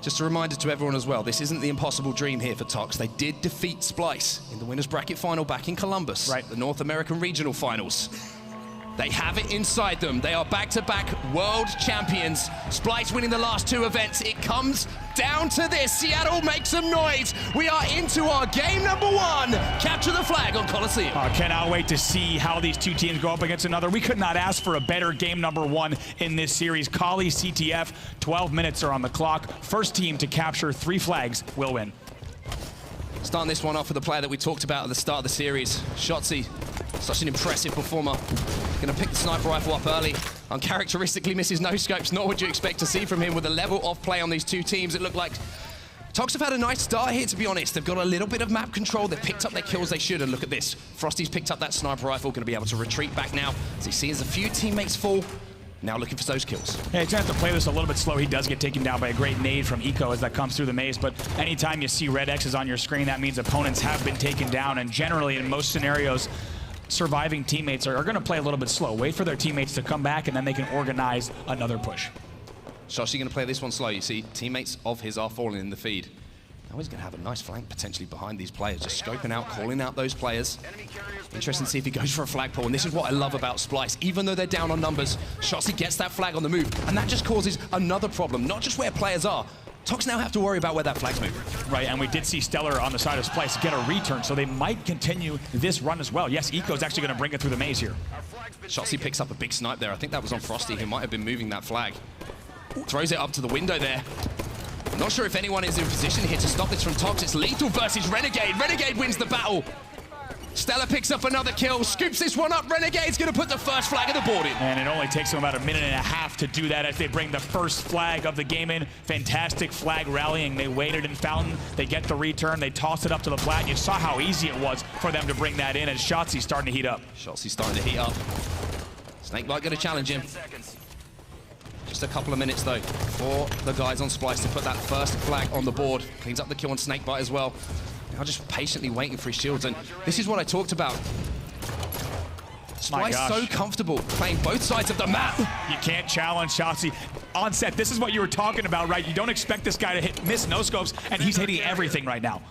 Just a reminder to everyone as well, this isn't the impossible dream here for TOX. They did defeat Splyce in the winners bracket final back in Columbus, the North American regional finals. They have it inside them. They are back-to-back world champions. Splyce winning the last 2 events. It comes down to this. Seattle, make some noise. We are into our game number 1. Capture the flag on Coliseum. Cannot wait to see how these 2 teams go up against another. We could not ask for a better game number 1 in this series. Coli, CTF, 12 minutes are on the clock. First team to capture 3 flags will win. Starting this one off with the player that we talked about at the start of the series, Shotzzy. Such an impressive performer. Gonna pick the sniper rifle up early. Uncharacteristically misses no scopes, not what you expect to see from him with the level of play on these 2 teams. It looked like TOX have had a nice start here, to be honest. They've got a little bit of map control. They've picked up their kills they should, and look at this. Frosty's picked up that sniper rifle, gonna be able to retreat back now. As he sees a few teammates fall, now looking for those kills. Yeah, he's gonna have to play this a little bit slow. He does get taken down by a great nade from Eco as that comes through the maze, but anytime you see red X's on your screen, that means opponents have been taken down, and generally in most scenarios, surviving teammates are going to play a little bit slow. Wait for their teammates to come back, and then they can organize another push. Shotzzy going to play this one slow. You see, teammates of his are falling in the feed. Now he's going to have a nice flank potentially behind these players, just scoping out, calling out those players. Interesting to see if he goes for a flagpole, and this is what I love about Splyce. Even though they're down on numbers, Shotzzy gets that flag on the move, and that just causes another problem, not just where players are. TOX now have to worry about where that flag's moving. Right, and we did see Stellar on the side of Splyce get a return, so they might continue this run as well. Yes, Eco's actually going to bring it through the maze here. Shotzzy picks up a big snipe there. I think that was on Frosty, who might have been moving that flag. Throws it up to the window there. Not sure if anyone is in position here to stop this from TOX. It's Lethal versus Renegade. Renegade wins the battle. Stella picks up another kill, scoops this one up. Renegade's gonna put the first flag of the board in. And it only takes them about a minute and a half to do that as they bring the first flag of the game in. Fantastic flag rallying. They waited in Fountain. They get the return. They toss it up to the flag. You saw how easy it was for them to bring that in, and Shotzzy's starting to heat up. Shotzzy's starting to heat up. Snakebite gonna challenge him. Just a couple of minutes though for the guys on Splyce to put that first flag on the board. Cleans up the kill on Snakebite as well. Now just patiently waiting for his shields, and this is what I talked about. Splyce so comfortable playing both sides of the map. You can't challenge Shotzzy. On set, this is what you were talking about, right? You don't expect this guy to miss no scopes, and he's hitting everything right now.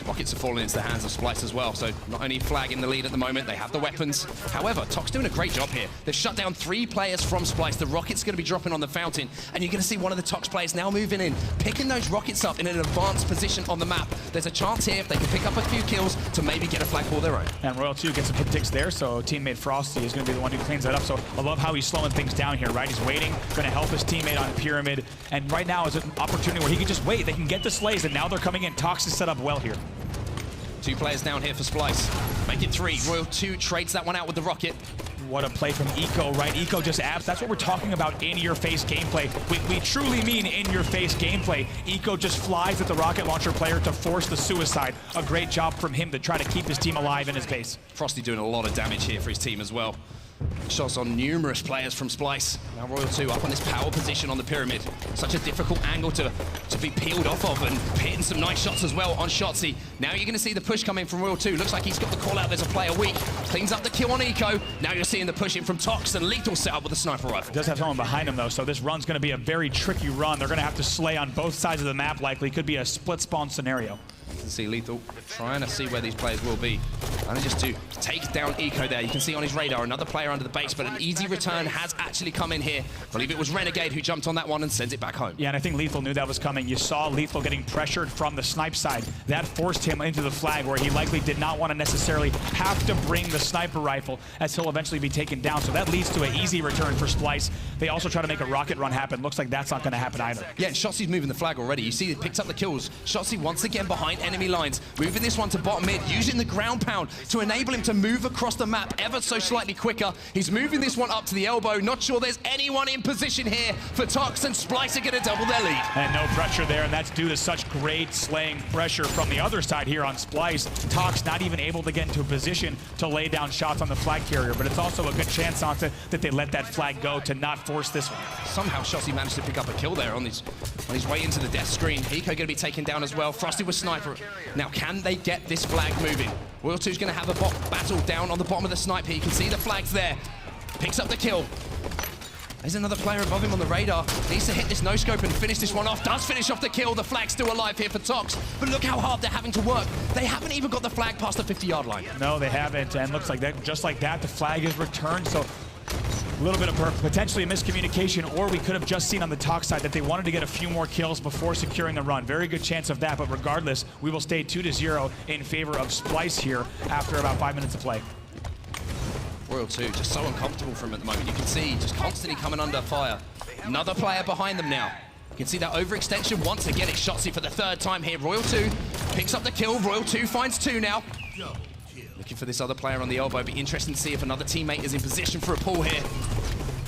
Rockets are falling into the hands of Splyce as well, so not only flag in the lead at the moment, they have the weapons. However, TOX doing a great job here. They've shut down 3 players from Splyce. The rocket's going to be dropping on the fountain, and you're going to see one of the TOX players now moving in, picking those rockets up in an advanced position on the map. There's a chance here, if they can pick up a few kills, to maybe get a flag for their own. And Royal 2 gets some pick ticks there, so teammate Frosty is going to be the one who cleans that up. So I love how he's slowing things down here, right? He's waiting, going to help his teammate on Pyramid, and right now is an opportunity where he can just wait. They can get the slays, and now they're coming in. TOX is set up well here. 2 players down here for Splyce. Make it 3. Royal 2 trades that one out with the rocket. What a play from Eco, right? Eco just abs. That's what we're talking about, in-your-face gameplay. We truly mean in-your-face gameplay. Eco just flies at the rocket launcher player to force the suicide. A great job from him to try to keep his team alive in his base. Frosty doing a lot of damage here for his team as well. Shots on numerous players from Splyce. Now Royal 2 up on this power position on the pyramid. Such a difficult angle to be peeled off of, and hitting some nice shots as well on Shotzzy. Now you're going to see the push coming from Royal 2. Looks like he's got the call out. There's a player weak. Cleans up the kill on Eco. Now you're seeing the push in from TOX, and Lethal set up with a sniper rifle. Does have someone behind him though, so this run's going to be a very tricky run. They're going to have to slay on both sides of the map likely. Could be a split spawn scenario. You can see Lethal trying to see where these players will be. And just to take down Eco there. You can see on his radar another player under the base, but an easy return has actually come in here. I believe it was Renegade who jumped on that one and sends it back home. Yeah, and I think Lethal knew that was coming. You saw Lethal getting pressured from the snipe side. That forced him into the flag where he likely did not want to necessarily have to bring the sniper rifle, as he'll eventually be taken down. So that leads to an easy return for Splyce. They also try to make a rocket run happen. Looks like that's not going to happen either. Yeah, and Shotzzy's moving the flag already. You see he picks up the kills. Shotzzy once again behind enemy lines, moving this one to bottom mid, using the ground pound to enable him to move across the map ever so slightly quicker. He's moving this one up to the elbow. Not sure there's anyone in position here for TOX, and Splyce are going to double their lead. And no pressure there, and that's due to such great slaying pressure from the other side here on Splyce. TOX not even able to get into a position to lay down shots on the flag carrier, but it's also a good chance on that they let that flag go to not force this one. Somehow Shotzzy managed to pick up a kill there on his way into the death screen. Eco going to be taken down as well. Frosty with sniper. Now can they get this flag moving? Royal 2's going to have a battle down on the bottom of the snipe here. You can see the flags there. Picks up the kill. There's another player above him on the radar. Needs to hit this no-scope and finish this one off. Does finish off the kill. The flag's still alive here for TOX. But look how hard they're having to work. They haven't even got the flag past the 50-yard line. No, they haven't. And looks like that, just like that, the flag is returned. So a little bit of potentially a miscommunication, or we could have just seen on the TOX side that they wanted to get a few more kills before securing the run. Very good chance of that, but regardless, we will stay 2-0 in favor of Splyce here after about 5 minutes of play. Royal 2, just so uncomfortable for him at the moment. You can see just constantly coming under fire. Another player behind them now. You can see that overextension. Once again, it's Shotzzy for the third time here. Royal 2 picks up the kill. Royal 2 finds 2 now. Looking for this other player on the elbow. Be interesting to see if another teammate is in position for a pull here.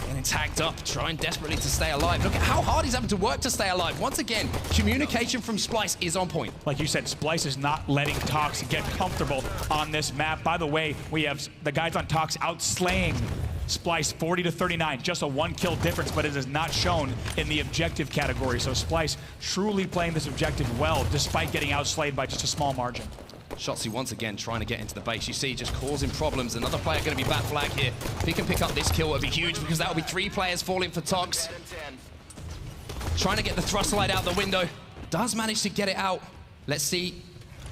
Getting tagged up, trying desperately to stay alive. Look at how hard he's having to work to stay alive. Once again, communication from Splyce is on point. Like you said, Splyce is not letting TOX get comfortable on this map. By the way, we have the guys on TOX outslaying Splyce 40-39, just a 1-kill difference, but it is not shown in the objective category. So Splyce truly playing this objective well, despite getting outslayed by just a small margin. Shotzzy once again trying to get into the base. You see, just causing problems. Another player going to be bat flag here. If he can pick up this kill, it would be huge because that will be 3 players falling for TOX. Trying to get the thrust light out the window. Does manage to get it out. Let's see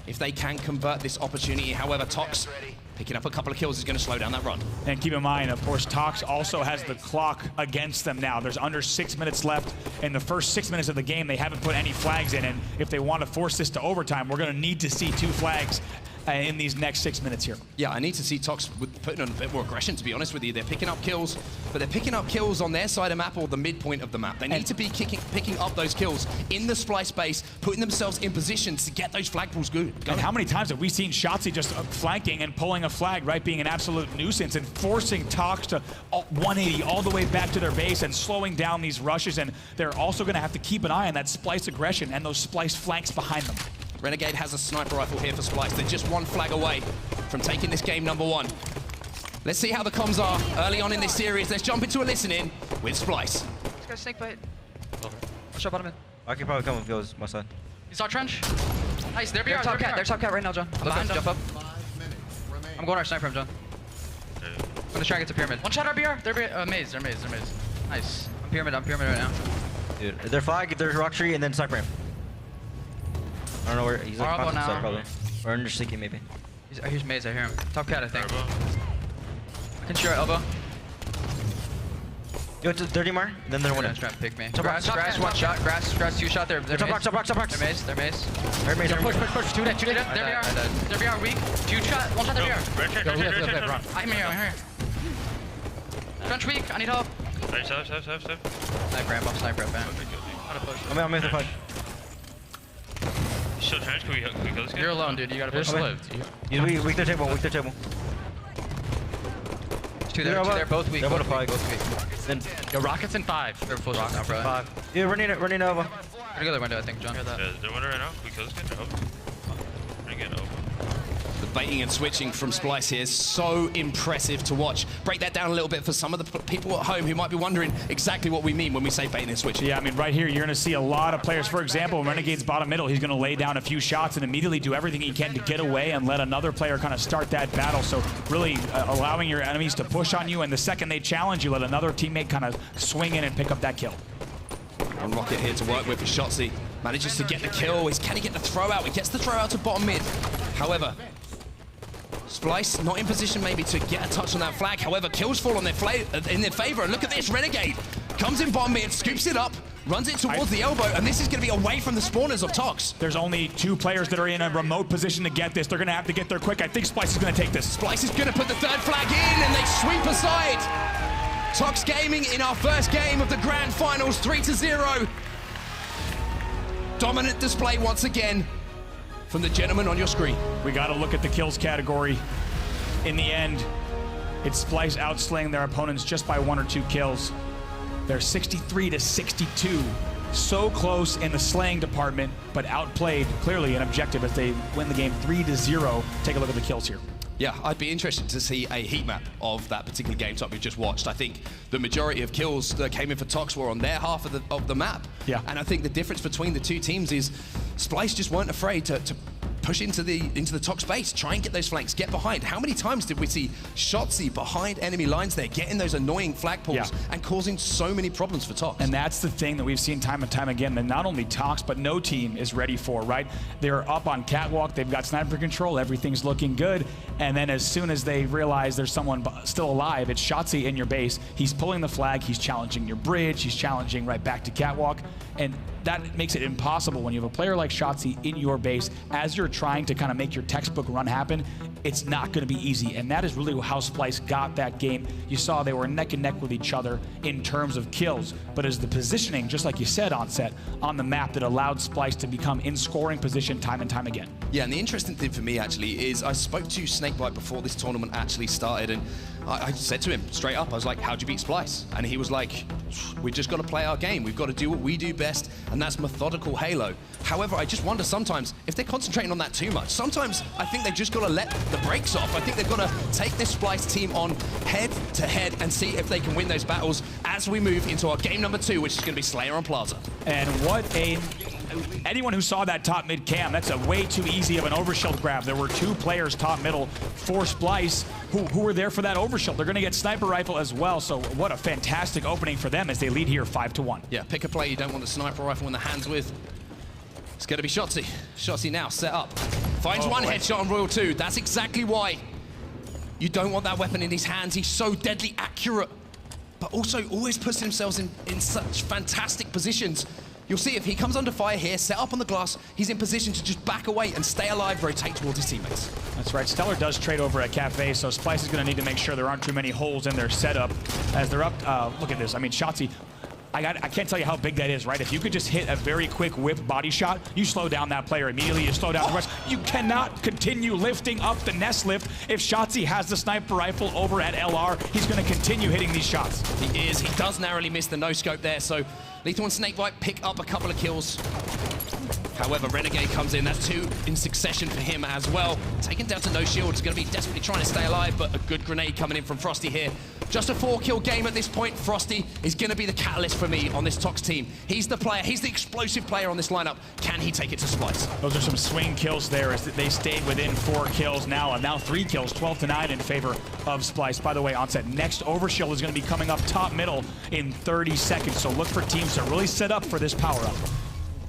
if they can convert this opportunity. However, TOX picking up a couple of kills is going to slow down that run. And keep in mind, of course, TOX also has the clock against them now. There's under 6 minutes left. In the first 6 minutes of the game, they haven't put any flags in, and if they want to force this to overtime, we're going to need to see 2 flags in these next 6 minutes here. Yeah, I need to see TOX putting on a bit more aggression, to be honest with you. They're picking up kills, but they're picking up kills on their side of the map or the midpoint of the map. They need to be picking up those kills in the Splyce space, putting themselves in position to get those flag pulls good. And how many times have we seen Shotzzy just flanking and pulling a flag, right, being an absolute nuisance and forcing TOX to 180 all the way back to their base and slowing down these rushes, and they're also going to have to keep an eye on that Splyce aggression and those Splyce flanks behind them. Renegade has a sniper rifle here for Splyce. They're just 1 flag away from taking this game #1. Let's see how the comms are early on in this series. Let's jump into a listen-in with Splyce. This guy's snake bite. Watch out, bottom in. I can probably come with goes my side. You saw trench? Nice, there we are. They're top cat right now, John. Behind him. Jump up. I'm going our sniper him, John. I'm gonna try to get to pyramid. One shot RBR. They're maze. They're maze. Nice. I'm pyramid right now. Dude, their flag, there's rock tree, and then sniper him. I don't know where he's like on side probably. Or under sticky maybe. Here's maze, I hear him. Top cat, I think. I can shoot our elbow. Go to 30 more, then they're winning. Trying to pick me. Grass, 1 shot. Grass 2 shot. They're top box. They're maze. They're maze. Push. 2 dead. There we are. Weak. 2 shot. 1 shot. There we are. Go left. Run. I'm here. Trench weak. I need help. Save. Sniper up, man. I'm in the fight. Still trench, can we kill this guy? You're alone, dude. You gotta push. Weak their table. 2 there. They're both weak. They're both weak. Then yo, rockets in 5. They're full rock now, bro. 5. Yeah, running over. Gonna go the window, I think, John. They're winner right now. Can we kill this guy? Bring it over. The baiting and switching from Splyce here is so impressive to watch. Break that down a little bit for some of the people at home who might be wondering exactly what we mean when we say baiting and switching. Yeah, I mean, right here, you're going to see a lot of players. For example, Renegade's bottom middle, he's going to lay down a few shots and immediately do everything he can to get away and let another player kind of start that battle. So really allowing your enemies to push on you, and the second they challenge you, let another teammate kind of swing in and pick up that kill. One rocket here to work with for Shotzzy. Manages to get the kill. Can he get the throw out? He gets the throw out to bottom mid. However, Splyce not in position maybe to get a touch on that flag. However, kills fall on in their favor. And look at this, Renegade comes in bottom mid, scoops it up, runs it towards the elbow, and this is going to be away from the spawners of TOX. There's only 2 players that are in a remote position to get this. They're going to have to get there quick. I think Splyce is going to take this. Splyce is going to put the 3rd flag in, and they sweep aside. TOX Gaming in our first game of the Grand Finals, 3-0. Dominant display once again from the gentleman on your screen. We got to look at the kills category. In the end, it's Splyce outslaying their opponents just by 1 or 2 kills. They're 63-62. So close in the slaying department, but outplayed clearly an objective as they win the game 3-0. Take a look at the kills here. Yeah, I'd be interested to see a heat map of that particular game type we've just watched. I think the majority of kills that came in for TOX were on their half of the map. Yeah. And I think the difference between the 2 teams is Splyce just weren't afraid to push into the TOX base, try and get those flanks, get behind. How many times did we see Shotzzy behind enemy lines there, getting those annoying flag pulls and causing so many problems for TOX? And that's the thing that we've seen time and time again, that not only TOX, but no team is ready for, right? They're up on catwalk, they've got sniper control, everything's looking good, and then as soon as they realize there's someone still alive, it's Shotzzy in your base, he's pulling the flag, he's challenging your bridge, he's challenging right back to catwalk, and that makes it impossible when you have a player like Shotzzy in your base. As you're trying to kind of make your textbook run happen, it's not going to be easy, and that is really how Splyce got that game. You saw they were neck and neck with each other in terms of kills, but as the positioning, just like you said, Onset, on the map that allowed Splyce to become in scoring position time and time again. Yeah, and the interesting thing for me actually is I spoke to Snakebite before this tournament actually started, and I said to him straight up, I was like, how'd you beat Splyce? And he was like, we just got to play our game. We've got to do what we do best, and that's methodical Halo. However, I just wonder sometimes if they're concentrating on that too much. Sometimes I think they've just got to let the brakes off. I think they've got to take this Splyce team on head to head and see if they can win those battles as we move into our game number 2, which is going to be Slayer on Plaza. And what a... Anyone who saw that top mid cam, that's a way too easy of an overshield grab. There were 2 players top middle for Splyce who were there for that overshield. They're going to get sniper rifle as well, so what a fantastic opening for them as they lead here 5-1. Yeah, pick a play you don't want the sniper rifle in the hands with. It's going to be Shotzzy. Shotzzy now set up. Finds one headshot on Royal 2. That's exactly why you don't want that weapon in his hands. He's so deadly accurate, but also always puts himself in such fantastic positions. You'll see if he comes under fire here, set up on the glass, he's in position to just back away and stay alive, rotate towards his teammates. That's right. Stellar does trade over at Cafe, so Splyce is going to need to make sure there aren't too many holes in their setup as they're up. Look at this. I mean, Shotzzy, I can't tell you how big that is, right? If you could just hit a very quick whip body shot, you slow down that player immediately, you slow down the rest. You cannot continue lifting up the nest lift. If Shotzzy has the sniper rifle over at LR, he's going to continue hitting these shots. He is. He does narrowly miss the no-scope there, so Lethal and Snakebite pick up a couple of kills. However, Renegade comes in. That's 2 in succession for him as well. Taken down to no shield. He's going to be desperately trying to stay alive, but a good grenade coming in from Frosty here. Just a 4-kill game at this point. Frosty is going to be the catalyst for me on this TOX team. He's the player. He's the explosive player on this lineup. Can he take it to Splyce? Those are some swing kills there as they stayed within 4 kills now. And now 3 kills, 12-9 in favor of Splyce. By the way, Onset, next overshield is going to be coming up top middle in 30 seconds. So look for teams to really set up for this power-up.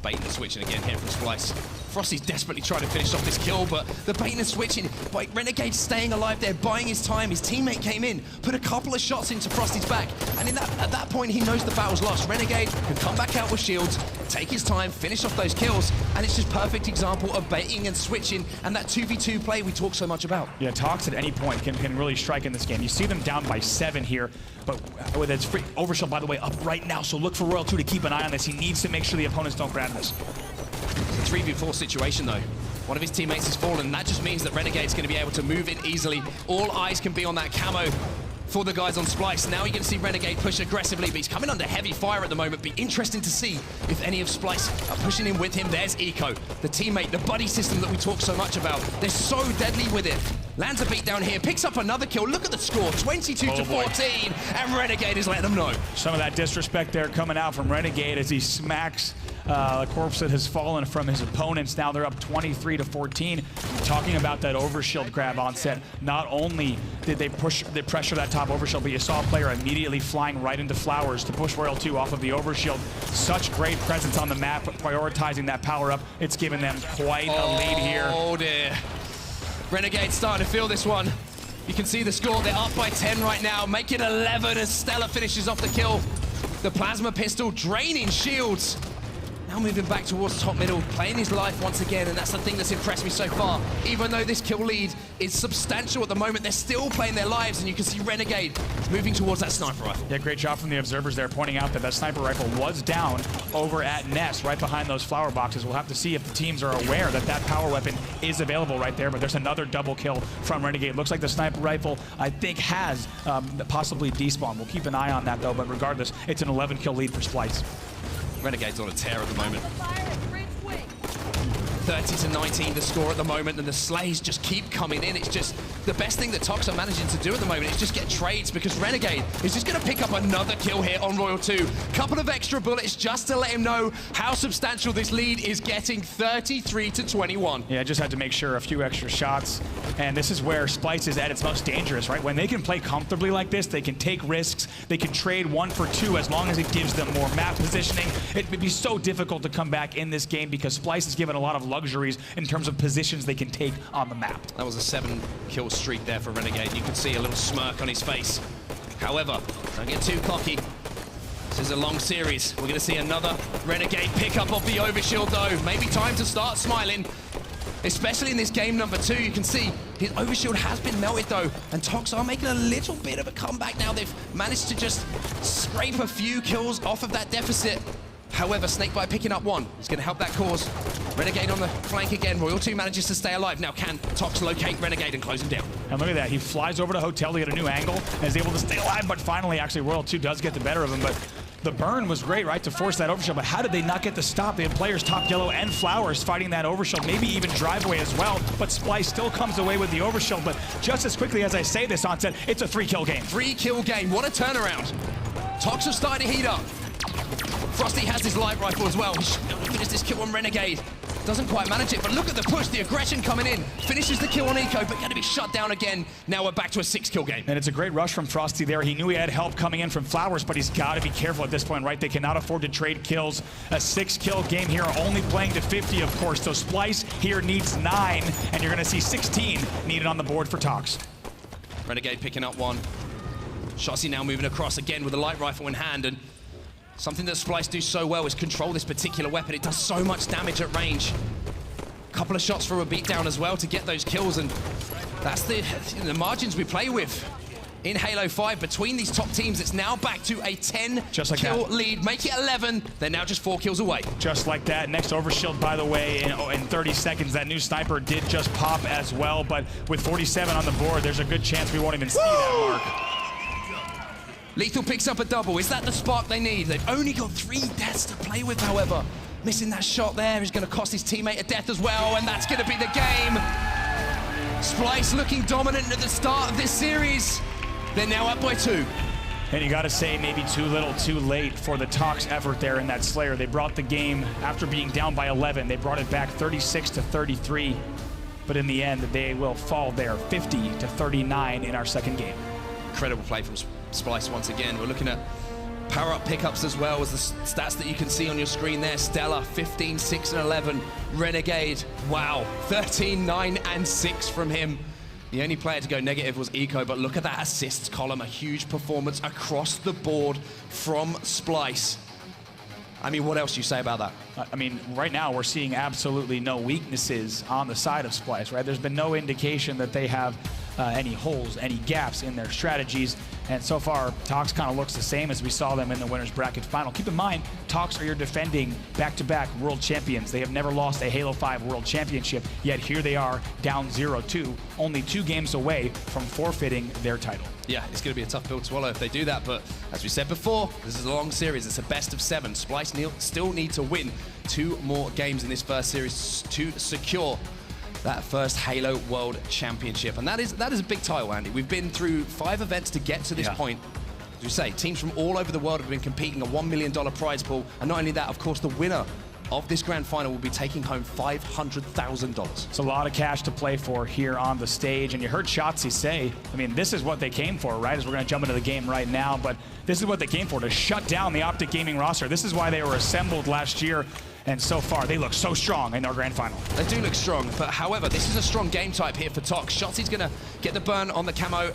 Baiting and switching again here from Splyce. Frosty's desperately trying to finish off this kill, but the baiting and switching, by Renegade staying alive there, buying his time. His teammate came in, put a couple of shots into Frosty's back, and at that point, he knows the battle's lost. Renegade can come back out with shields, take his time, finish off those kills, and it's just perfect example of baiting and switching and that 2v2 play we talk so much about. Yeah, TOX at any point can really strike in this game. You see them down by 7 here, but with its free overshield, by the way, up right now, so look for Royal 2 to keep an eye on this. He needs to make sure the opponents don't grab this. It's a 3v4 situation though. One of his teammates has fallen, and that just means that Renegade's going to be able to move in easily. All eyes can be on that camo for the guys on Splyce. Now you're going to see Renegade push aggressively, but he's coming under heavy fire at the moment. Be interesting to see if any of Splyce are pushing in with him. There's Eco, the teammate, the buddy system that we talk so much about. They're so deadly with it. Lands a beat down here, picks up another kill. Look at the score, 22-14, and Renegade is letting them know. Some of that disrespect there coming out from Renegade as he smacks a corpse that has fallen from his opponents. Now they're up 23-14. Talking about that overshield grab Onset. Not only did they pressure that top overshield, but you saw a player immediately flying right into Flowers to push Royal 2 off of the overshield. Such great presence on the map, prioritizing that power up. It's given them quite a lead here. Oh dear. Renegade starting to feel this one. You can see the score, they're up by 10 right now, make it 11 as Stella finishes off the kill. The plasma pistol draining shields. Now moving back towards top middle, playing his life once again, and that's the thing that's impressed me so far. Even though this kill lead is substantial at the moment, they're still playing their lives, and you can see Renegade moving towards that sniper rifle. Yeah, great job from the observers there, pointing out that sniper rifle was down over at Nest, right behind those flower boxes. We'll have to see if the teams are aware that power weapon is available right there, but there's another double kill from Renegade. Looks like the sniper rifle, I think, has possibly despawned. We'll keep an eye on that, though, but regardless, it's an 11-kill lead for Splyce. Renegade's on a tear at the moment. 30-19 the score at the moment, and the slays just keep coming in. It's just the best thing that TOX are managing to do at the moment is just get trades, because Renegade is just going to pick up another kill here on Royal 2. Couple of extra bullets just to let him know how substantial this lead is getting, 33-21. Yeah, just had to make sure a few extra shots. And this is where Splyce is at its most dangerous, right? When they can play comfortably like this, they can take risks, they can trade 1 for 2 as long as it gives them more map positioning. It would be so difficult to come back in this game because Splyce is given a lot of luxuries in terms of positions they can take on the map. That was a 7-kill streak there for Renegade. You could see a little smirk on his face. However, don't get too cocky. This is a long series. We're going to see another Renegade pickup of the overshield though. Maybe time to start smiling. Especially in this game number 2, you can see his overshield has been melted though, and TOX are making a little bit of a comeback now. They've managed to just scrape a few kills off of that deficit. However, Snakebite picking up 1 is going to help that cause. Renegade on the flank again. Royal 2 manages to stay alive. Now can TOX locate Renegade and close him down? And look at that. He flies over to Hotel to get a new angle and is able to stay alive, but finally, actually, Royal 2 does get the better of him. But the burn was great, right, to force that overshield, but how did they not get the stop? They had players top yellow and Flowers fighting that overshield, maybe even drive away as well, but Splyce still comes away with the overshield. But just as quickly as I say this, Onset, it's a 3-kill game. 3-kill game, what a turnaround. TOX have started to heat up. Frosty has his light rifle as well. He should finish this kill on Renegade. Doesn't quite manage it, but look at the push, the aggression coming in. Finishes the kill on Eco, but going to be shut down again. Now we're back to a 6-kill game. And it's a great rush from Frosty there. He knew he had help coming in from Flowers, but he's got to be careful at this point, right? They cannot afford to trade kills. A 6-kill game here, only playing to 50, of course. So Splyce here needs 9, and you're going to see 16 needed on the board for TOX. Renegade picking up 1. Shotzzy now moving across again with a light rifle in hand, and something that Splyce do so well is control this particular weapon. It does so much damage at range. Couple of shots for a beatdown as well to get those kills, and that's the margins we play with in Halo 5 between these top teams. It's now back to a 10-kill lead. Make it 11. They're now just 4 kills away. Just like that. Next overshield, by the way, in 30 seconds. That new sniper did just pop as well, but with 47 on the board, there's a good chance we won't even see that mark. Lethal picks up a double. Is that the spark they need? They've only got 3 deaths to play with, however. Missing that shot there is going to cost his teammate a death as well, and that's going to be the game. Splyce looking dominant at the start of this series. They're now up by 2. And you got to say, maybe too little, too late for the TOX effort there in that Slayer. They brought the game after being down by 11. They brought it back 36-33. But in the end, they will fall there 50-39 in our second game. Incredible play from Splyce once again. We're looking at power-up pickups as well as the stats that you can see on your screen there. Stella, 15, 6, and 11. Renegade, wow, 13, 9, and 6 from him. The only player to go negative was Eco, but look at that assists column. A huge performance across the board from Splyce. I mean, what else do you say about that? I mean, right now we're seeing absolutely no weaknesses on the side of Splyce, right? There's been no indication that they have any holes, any gaps in their strategies. And so far, TOX kind of looks the same as we saw them in the winner's bracket final. Keep in mind, TOX are your defending back-to-back world champions. They have never lost a Halo 5 world championship, yet here they are down 0-2, only 2 games away from forfeiting their title. Yeah, it's going to be a tough pill to swallow if they do that, but as we said before, this is a long series. It's a best of 7. Splyce still need to win 2 more games in this first series to secure that first Halo World Championship. And that is a big title, Andy. We've been through 5 events to get to this point. As you say, teams from all over the world have been competing, a $1 million prize pool. And not only that, of course, the winner of this grand final will be taking home $500,000. It's a lot of cash to play for here on the stage. And you heard Shotzzy say, I mean, this is what they came for, right? As we're going to jump into the game right now. But this is what they came for, to shut down the OpTic Gaming roster. This is why they were assembled last year. And so far, they look so strong in our grand final. They do look strong, but however, this is a strong game type here for TOX. Shotzy's gonna get the burn on the camo.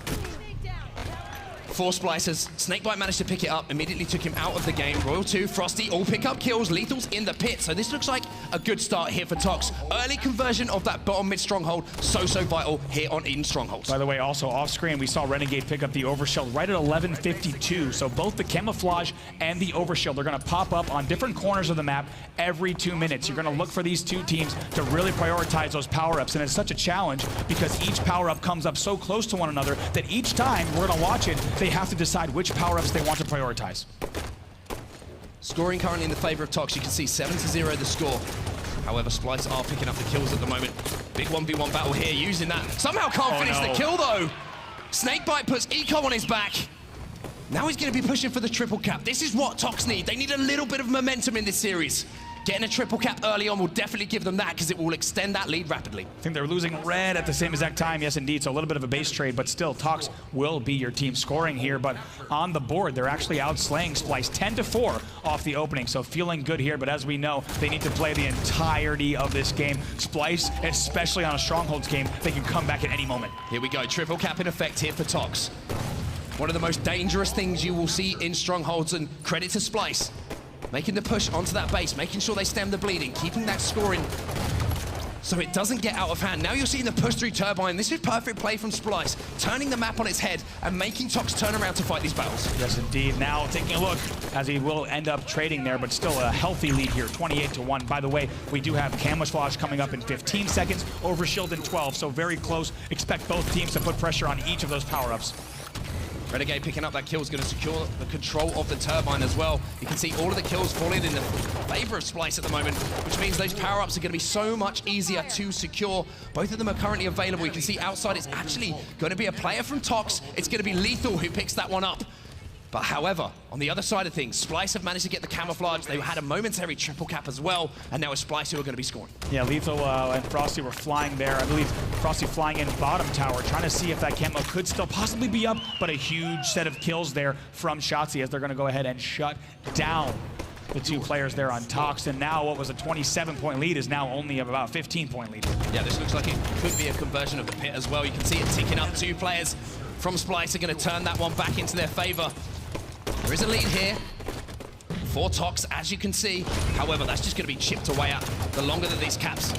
4 splicers. Snakebite managed to pick it up, immediately took him out of the game. Royal 2, Frosty, all pick up kills. Lethal's in the pit, so this looks like a good start here for TOX. Early conversion of that bottom mid stronghold, so vital here on Eden Strongholds. By the way, also off screen, we saw Renegade pick up the overshield right at 11:52. So both the camouflage and the overshield are gonna pop up on different corners of the map every 2 minutes. You're gonna look for these 2 teams to really prioritize those power-ups, and it's such a challenge because each power-up comes up so close to one another that each time we're gonna watch it, they have to decide which power-ups they want to prioritize. Scoring currently in the favor of TOX. You can see 7-0 the score. However, Splyce are picking up the kills at the moment. Big 1v1 battle here, using that. Somehow can't finish the kill, though. Snakebite puts Eco on his back. Now he's going to be pushing for the triple cap. This is what TOX need. They need a little bit of momentum in this series. Getting a triple cap early on will definitely give them that because it will extend that lead rapidly. I think they're losing red at the same exact time. Yes, indeed. So a little bit of a base trade, but still, TOX will be your team scoring here. But on the board, they're actually outslaying Splyce 10-4 off the opening. So feeling good here. But as we know, they need to play the entirety of this game. Splyce, especially on a Strongholds game, they can come back at any moment. Here we go. Triple cap in effect here for TOX. One of the most dangerous things you will see in Strongholds, and credit to Splyce. Making the push onto that base, making sure they stem the bleeding, keeping that scoring so it doesn't get out of hand. Now you're seeing the push through Turbine. This is perfect play from Splyce, turning the map on its head and making TOX turn around to fight these battles. Yes, indeed. Now taking a look as he will end up trading there, but still a healthy lead here, 28-1. By the way, we do have Camouflage coming up in 15 seconds, Overshield in 12, so very close. Expect both teams to put pressure on each of those power-ups. Renegade picking up that kill is going to secure the control of the Turbine as well. You can see all of the kills falling in the favor of Splyce at the moment, which means those power-ups are going to be so much easier to secure. Both of them are currently available. You can see outside it's actually going to be a player from TOX. It's going to be Lethal who picks that one up. But however, on the other side of things, Splyce have managed to get the camouflage. They had a momentary triple cap as well, and now it's Splyce who are going to be scoring. Yeah, Lethal and Frosty were flying there. I believe Frosty flying in bottom tower, trying to see if that camo could still possibly be up, but a huge set of kills there from Shotzzy as they're going to go ahead and shut down the two players there on TOX. And now what was a 27-point lead is now only about a 15-point lead. Yeah, this looks like it could be a conversion of the pit as well. You can see it ticking up. Two players from Splyce are going to turn that one back into their favor. There is a lead here for TOX, as you can see. However, that's just going to be chipped away at the longer that these caps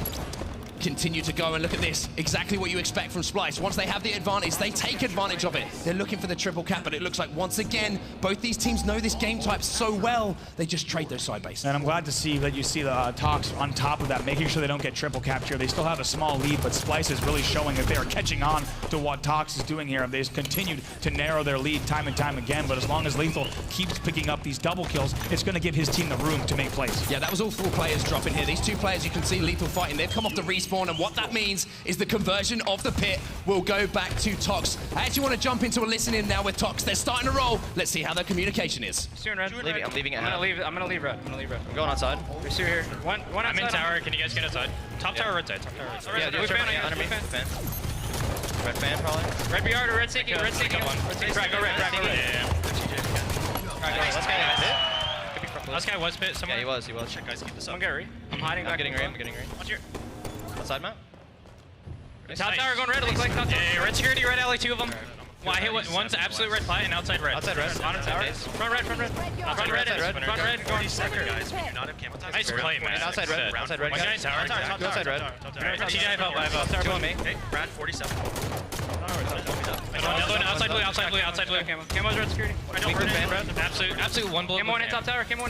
continue to go. And look at this, exactly what you expect from Splyce. Once they have the advantage, they take advantage of it. They're looking for the triple cap, but it looks like once again, both these teams know this game type so well, they just trade those side bases. And I'm glad to see that you see the TOX on top of that, making sure they don't get triple capture. They still have a small lead, but Splyce is really showing that they are catching on to what TOX is doing here. They've continued to narrow their lead time and time again, but as long as Lethal keeps picking up these double kills, it's going to give his team the room to make plays. Yeah, that was all four players dropping here. These two players you can see Lethal fighting. They've come off the respawn, and what that means is the conversion of the pit will go back to TOX. I actually want to jump into a listen-in now with TOX. They're starting to roll. Let's see how their communication is. Red. I'm leaving it. I'm gonna leave red. I'm going outside. Pursue here. One outside. I'm in tower. Can you guys get outside? Top tower, red side. Top tower, red side. Yeah, blue fan, under me. blue fan. Red fan, probably. Red BR to red seeking. Red seeking. One. Right, go red. Yeah. Last guy Last guy was pit somewhere. Yeah, he was. Check, guys, keep this up. I'm getting re. I'm hiding back. I'm getting re. Watch your... Outside mount. Top tower going red. It looks like top tower. Yeah, red security, red alley, two of them. Well, I hit one's absolute red plat and outside red. Outside red. Bottom tower. Front red. Front red. Front red. Front red. Going Second, guys. We do not have camo ties. Nice play, man. Outside red. Outside red. One guy in tower. Outside red. TJ, I have two on me. Okay, Brad, 47. Another one, outside blue. Camo's red security. I don't burn it. Absolute one bullet. Camo one in top tower. I got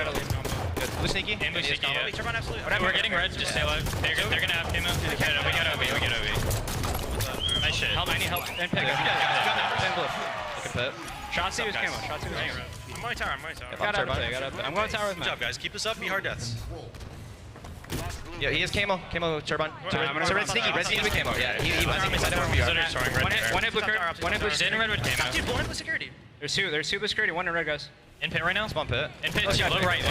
a lead. Good. Blue sneaky. And blue sneaky, yeah. Turn on absolute. We're getting red, just stay alive. They're gonna have camo. We got OB. Nice shit. Help, I need help. And pick up. Looking pit. Shotzzy was camo. I'm going tower. I'm going tower with Good job, guys. Keep this up. Be hard deaths. Yeah, he has camo. Camo turbine. So red sneaky with camo. Yeah, he was inside of VR. One hit blue card. One hit blue. He's in red with camo. Dude, one hit blue security. There's two blue security. One in red, guys. In pit right now? Spawn pit. In pit, low right.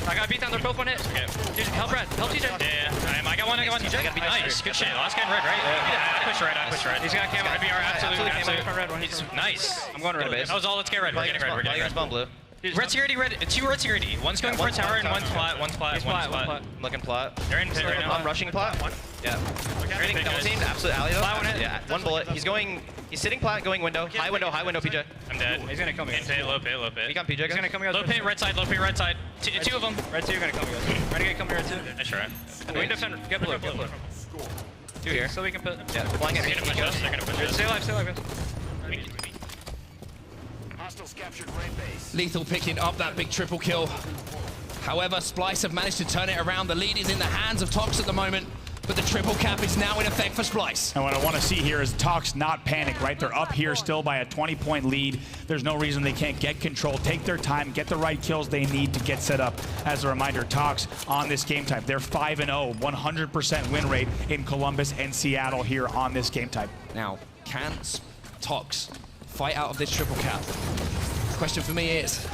I got beat down. They're both one hit. Okay. Dude, help red. Help TJ. Yeah, I got one. Nice, good shit. Last guy in red, right? I push red. He's got camo. Red BR, absolute. Front red. One. He's nice. I'm going red. That was all. Let's get red. We're getting red. Spawn blue. Red security, two red security. One's going for a tower and one's flat. I'm looking plot. They're in pit right now. I'm rushing plot. Yeah. Training double teamed. Absolute alley though. Yeah. One bullet. He's sitting plat, going window. High window, PJ. I'm dead. He's gonna come here. In pit, low pit. He got PJ. He's gonna come here. Low pit, red side. Two of them. Red 2, you're gonna come here. Renegade, come here, red 2. Nice try. Wing defender, get blue. Two here. So we can put. Yeah, flying at me. They're gonna push us. Stay alive, guys. Lethal picking up that big triple kill. However, Splyce have managed to turn it around. The lead is in the hands of TOX at the moment. but the triple cap is now in effect for Splyce. And what I want to see here is TOX not panic, right? They're up here still by a 20-point lead. There's no reason they can't get control, take their time, get the right kills they need to get set up. As a reminder, TOX on this game type, they're 5-0, 100% win rate in Columbus and Seattle here on this game type. Now, can TOX fight out of this triple cap? The question for me is,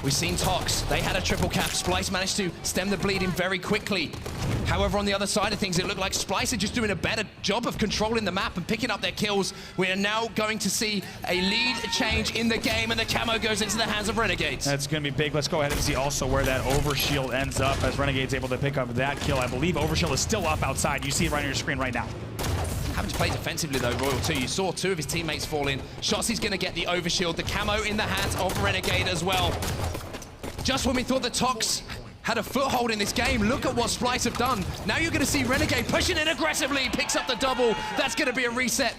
we've seen TOX, they had a triple cap. Splyce managed to stem the bleeding very quickly. However, on the other side of things, it looked like Splyce are just doing a better job of controlling the map and picking up their kills. We are now going to see a lead change in the game, and the camo goes into the hands of Renegades. That's going to be big. Let's go ahead and see also where that overshield ends up as Renegade's able to pick up that kill. I believe overshield is still up outside. You see it right on your screen right now. Having to play defensively though, Royal too. You saw two of his teammates fall in. Shotzzy's going to get the overshield. The camo in the hands of Renegade as well. Just when we thought the TOX had a foothold in this game, look at what Splyce have done. Now you're going to see Renegade pushing in aggressively. Picks up the double. That's going to be a reset.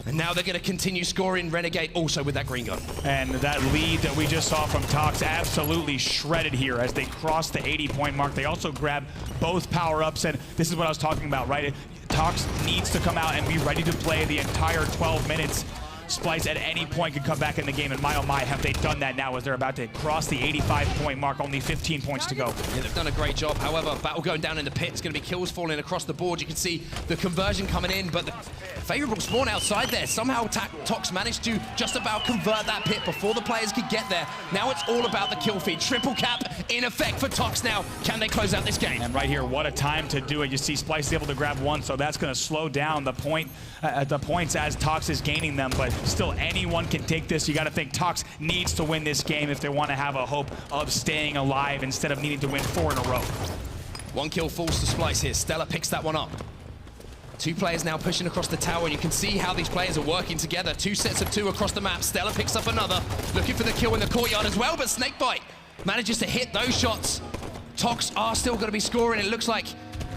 And now they're going to continue scoring. Renegade also with that green gun. And that lead that we just saw from TOX absolutely shredded here as they cross the 80-point mark. They also grab both power-ups, and this is what I was talking about, right? TOX needs to come out and be ready to play the entire 12 minutes. Splyce at any point could come back in the game, and my oh my, have they done that now as they're about to cross the 85-point mark, only 15 points to go. Yeah, they've done a great job. However, battle going down in the pit. It's going to be kills falling across the board. You can see the conversion coming in, but the favorable spawn outside there. Somehow TOX managed to just about convert that pit before the players could get there. Now it's all about the kill feed. Triple cap in effect for TOX now. Can they close out this game? And right here, what a time to do it. You see Splyce able to grab one, so that's going to slow down the points as TOX is gaining them, but still anyone can take this. You got to think TOX needs to win this game if they want to have a hope of staying alive instead of needing to win 4 in a row. One kill falls to Splyce here. Stella picks that one up. Two players now pushing across the tower, and you can see how these players are working together. 2 sets of 2 across the map. Stella picks up another, looking for the kill in the courtyard as well, but Snakebite manages to hit those shots. TOX are still going to be scoring. It looks like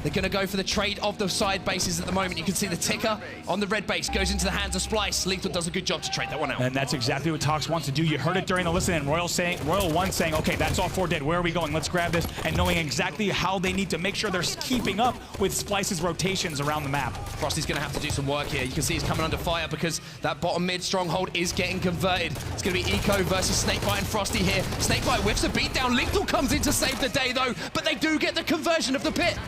they're going to go for the trade of the side bases at the moment. You can see the ticker on the red base goes into the hands of Splyce. Lethal does a good job to trade that one out. And that's exactly what TOX wants to do. You heard it during the listen, and Royal 1 saying, okay, that's all 4 dead. Where are we going? Let's grab this. And knowing exactly how they need to make sure they're keeping up with Splyce's rotations around the map. Frosty's going to have to do some work here. You can see he's coming under fire because that bottom mid stronghold is getting converted. It's going to be Eco versus Snakebite and Frosty here. Snakebite whiffs a beatdown. Lethal comes in to save the day though, but they do get the conversion of the pit.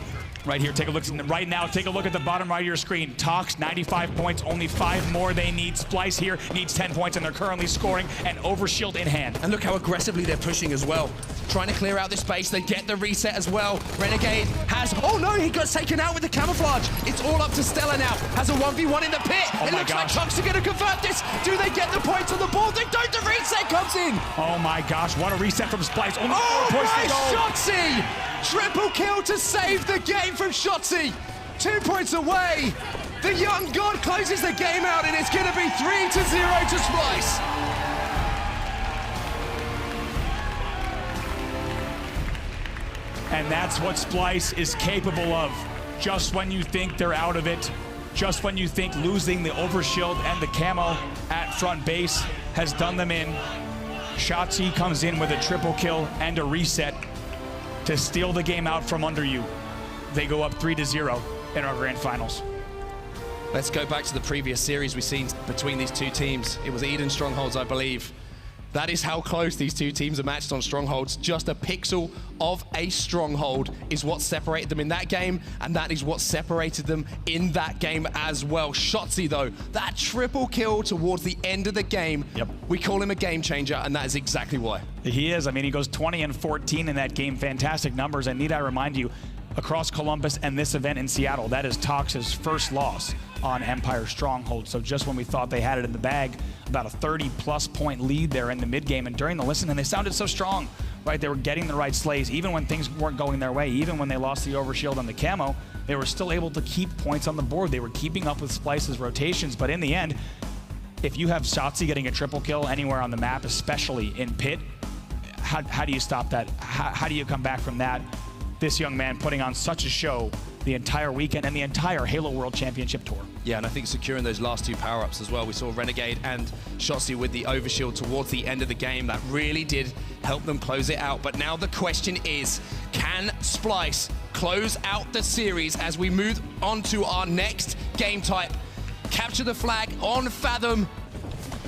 Right here, take a look right now. Take a look at the bottom right of your screen. TOX, 95 points, only 5 more they need. Splyce here needs 10 points, and they're currently scoring an overshield in hand. And look how aggressively they're pushing as well. Trying to clear out this space. They get the reset as well. Renegade has, oh no, he got taken out with the camouflage. It's all up to Stella now. Has a 1v1 in the pit. It looks like TOX are going to convert this. Do they get the points on the board? They don't. The reset comes in. Oh my gosh, what a reset from Splyce. Only 4 Oh points to go. Shotzzy! Triple kill to save the game from Shotzzy. 2 points away. The young god closes the game out, and it's going to be 3-0 to Splyce. And that's what Splyce is capable of. Just when you think they're out of it, just when you think losing the overshield and the camo at front base has done them in, Shotzzy comes in with a triple kill and a reset to steal the game out from under you. They go up 3-0 in our grand finals. Let's go back to the previous series we've seen between these two teams. It was Eden Strongholds, I believe. That is how close these two teams are matched on Strongholds. Just a pixel of a Stronghold is what separated them in that game, and that is what separated them in that game as well. Shotzzy, though, that triple kill towards the end of the game, we call him a game changer, and that is exactly why. He is. I mean, he goes 20-14 in that game. Fantastic numbers, and need I remind you, across Columbus and this event in Seattle, that is TOX's first loss on Empire Stronghold. So just when we thought they had it in the bag, about a 30-plus point lead there in the mid-game, and during the listen, and they sounded so strong, right? They were getting the right slays, even when things weren't going their way, even when they lost the overshield on the camo, they were still able to keep points on the board. They were keeping up with Splyce's rotations, but in the end, if you have Shotzzy getting a triple kill anywhere on the map, especially in pit, how do you stop that? How do you come back from that? This young man putting on such a show the entire weekend and the entire Halo World Championship Tour. Yeah, and I think securing those last 2 power-ups as well. We saw Renegade and Shotzzy with the overshield towards the end of the game. That really did help them close it out. But now the question is, can Splyce close out the series as we move on to our next game type. Capture the flag on Fathom.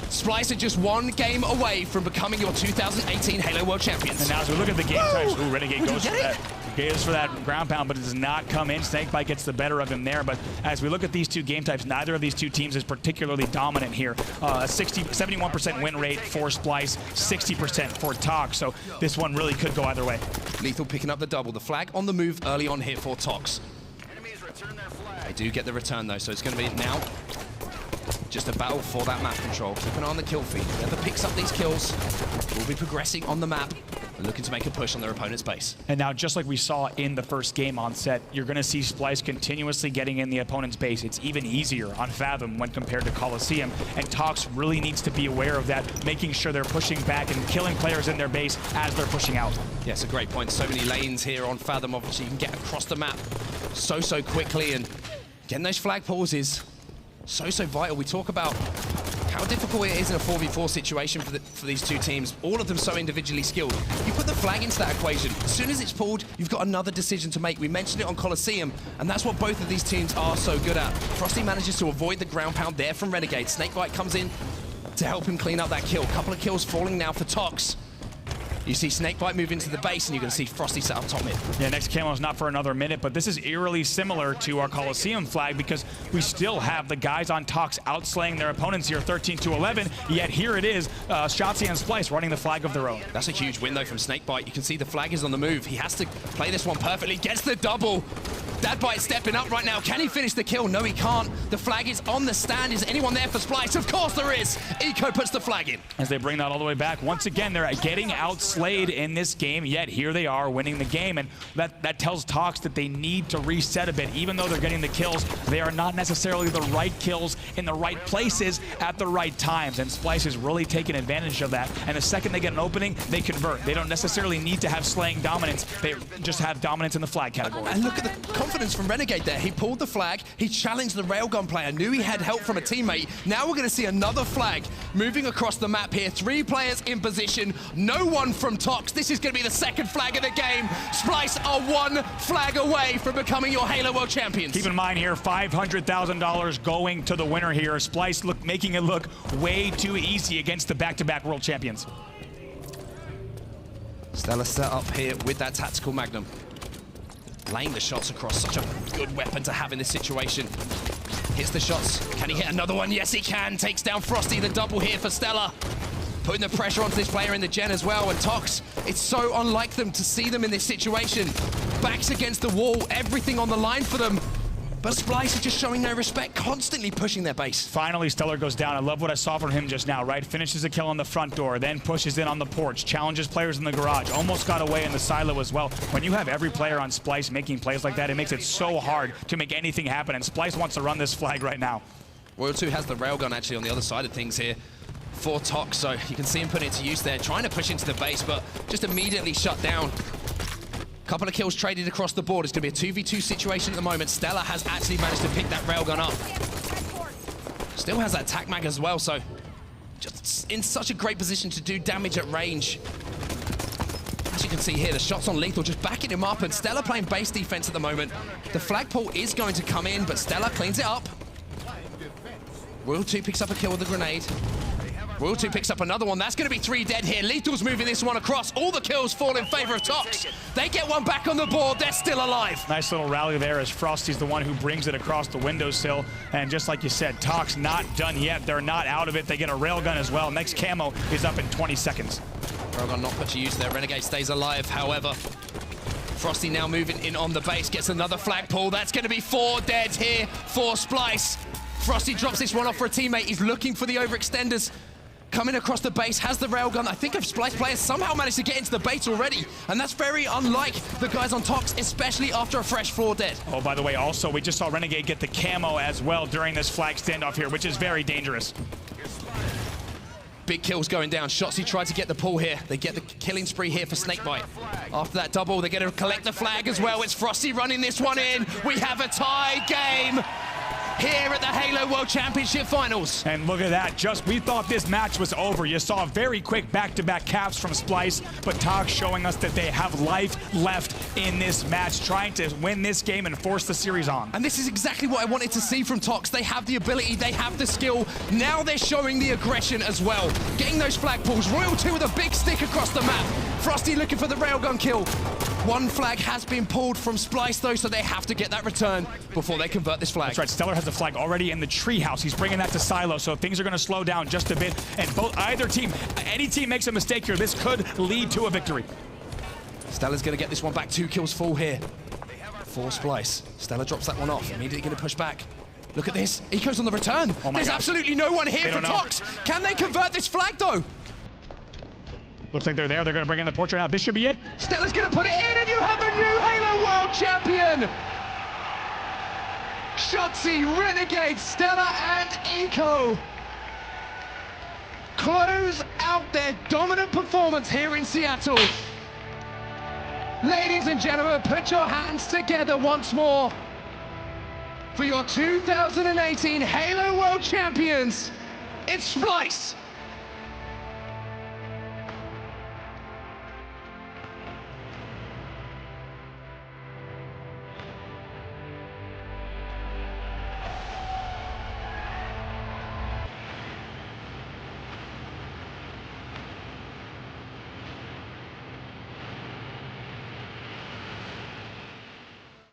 Splyce are just one game away from becoming your 2018 Halo World Champions. And now as we look at the game types, Renegade goes for that. Goes for that ground pound, but it does not come in. Snakebite gets the better of him there. But as we look at these two game types, neither of these two teams is particularly dominant here. 71% win rate for Splyce, 60% for TOX. So this one really could go either way. Lethal picking up the double. The flag on the move early on here for TOX. They do get the return though, so it's going to be now just a battle for that map control. Keep an eye on the kill feed. Whoever picks up these kills will be progressing on the map and looking to make a push on their opponent's base. And now, just like we saw in the first game on set, you're going to see Splyce continuously getting in the opponent's base. It's even easier on Fathom when compared to Coliseum, and TOX really needs to be aware of that, making sure they're pushing back and killing players in their base as they're pushing out. Yeah, it's a great point. So many lanes here on Fathom. Obviously, you can get across the map so quickly, and getting those flag pauses so vital. We talk about how difficult it is in a 4v4 situation for these two teams. All of them so individually skilled. You put the flag into that equation. As soon as it's pulled, you've got another decision to make. We mentioned it on Coliseum, and that's what both of these teams are so good at. Frosty manages to avoid the ground pound there from Renegade. Snakebite comes in to help him clean up that kill. A couple of kills falling now for TOX. You see Snakebite move into the base, and you're going to see Frosty set up top mid. Yeah, next camo is not for another minute, but this is eerily similar to our Coliseum flag because we still have the guys on TOX outslaying their opponents here 13-11, yet here it is, Shotzzy and Splyce running the flag of their own. That's a huge win, though, from Snakebite. You can see the flag is on the move. He has to play this one perfectly. Gets the double. Dadbite stepping up right now. Can he finish the kill? No, he can't. The flag is on the stand. Is anyone there for Splyce? Of course there is. Eco puts the flag in. As they bring that all the way back. Once again, they're getting outslayed in this game, yet here they are winning the game. And that tells TOX that they need to reset a bit. Even though they're getting the kills, they are not necessarily the right kills in the right places at the right times. And Splyce is really taking advantage of that. And the second they get an opening, they convert. They don't necessarily need to have slaying dominance. They just have dominance in the flag category. And look at the confidence from Renegade there. He pulled the flag. He challenged the railgun player. Knew he had help from a teammate. Now we're going to see another flag moving across the map here. 3 players in position. No one from TOX. This is going to be the second flag of the game. Splyce are 1 flag away from becoming your Halo World Champions. Keep in mind here, $500,000 going to the winner here. Splyce making it look way too easy against the back-to-back world champions. Stella set up here with that tactical magnum. Laying the shots across, such a good weapon to have in this situation. Hits the shots. Can he hit another one? Yes, he can. Takes down Frosty. The double here for Stella. Putting the pressure onto this player in the gen as well. And TOX, it's so unlike them to see them in this situation. Backs against the wall, everything on the line for them. But Splyce is just showing no respect, constantly pushing their base. Finally, Stellar goes down. I love what I saw from him just now, right? Finishes a kill on the front door, then pushes in on the porch, challenges players in the garage, almost got away in the silo as well. When you have every player on Splyce making plays like that, it makes it so hard to make anything happen, and Splyce wants to run this flag right now. Royal 2 has the railgun actually on the other side of things here for TOX, so you can see him put it to use there, trying to push into the base, but just immediately shut down. Couple of kills traded across the board. It's going to be a 2v2 situation at the moment. Stella has actually managed to pick that railgun up. Still has that tac mag as well, so just in such a great position to do damage at range. As you can see here, the shots on Lethal just backing him up, and Stella playing base defense at the moment. The flagpole is going to come in, but Stella cleans it up. Royal 2 picks up a kill with a grenade. Royal 2 picks up another one. That's going to be 3 dead here. Lethal's moving this one across. All the kills fall in favor of TOX. They get one back on the board. They're still alive. Nice little rally there as Frosty's the one who brings it across the windowsill. And just like you said, TOX not done yet. They're not out of it. They get a railgun as well. Next camo is up in 20 seconds. Railgun not put to use there. Renegade stays alive, however. Frosty now moving in on the base. Gets another flagpole. That's going to be 4 dead here for Splyce. Frosty drops this one off for a teammate. He's looking for the overextenders. Coming across the base, has the railgun. I think if Splyce players somehow managed to get into the base already, and that's very unlike the guys on TOX, especially after a fresh floor dead. Oh, by the way, also, we just saw Renegade get the camo as well during this flag standoff here, which is very dangerous. Big kills going down. Shotzzy tried to get the pull here. They get the killing spree here for Snakebite. After that double, they're going to collect the flag as well. It's Frosty running this one in. We have a tie game. here at the Halo World Championship Finals. And look at that, we thought this match was over. You saw very quick back-to-back caps from Splyce, but TOX showing us that they have life left in this match, trying to win this game and force the series on. And this is exactly what I wanted to see from TOX. They have the ability, they have the skill. Now they're showing the aggression as well. Getting those flag pulls. Royal 2 with a big stick across the map. Frosty looking for the railgun kill. One flag has been pulled from Splyce though, so they have to get that return before they convert this flag. That's right, Stellar has the flag already in the treehouse. He's bringing that to Silo, so things are going to slow down just a bit. And either team, any team makes a mistake here, this could lead to a victory. Stella's going to get this one back. 2 kills full here for Splyce. Stella drops that one off. Immediately going to push back. Look at this. Eco's on the return. Oh There's absolutely no one here for TOX. Can they convert this flag though? Looks like they're there. They're going to bring in the portrait now. This should be it. Stella's going to put it in, and you have a new Halo World Champion. Shotzzy, Renegade, Stella, and Eco close out their dominant performance here in Seattle. Ladies and gentlemen, put your hands together once more for your 2018 Halo World Champions. It's Splyce.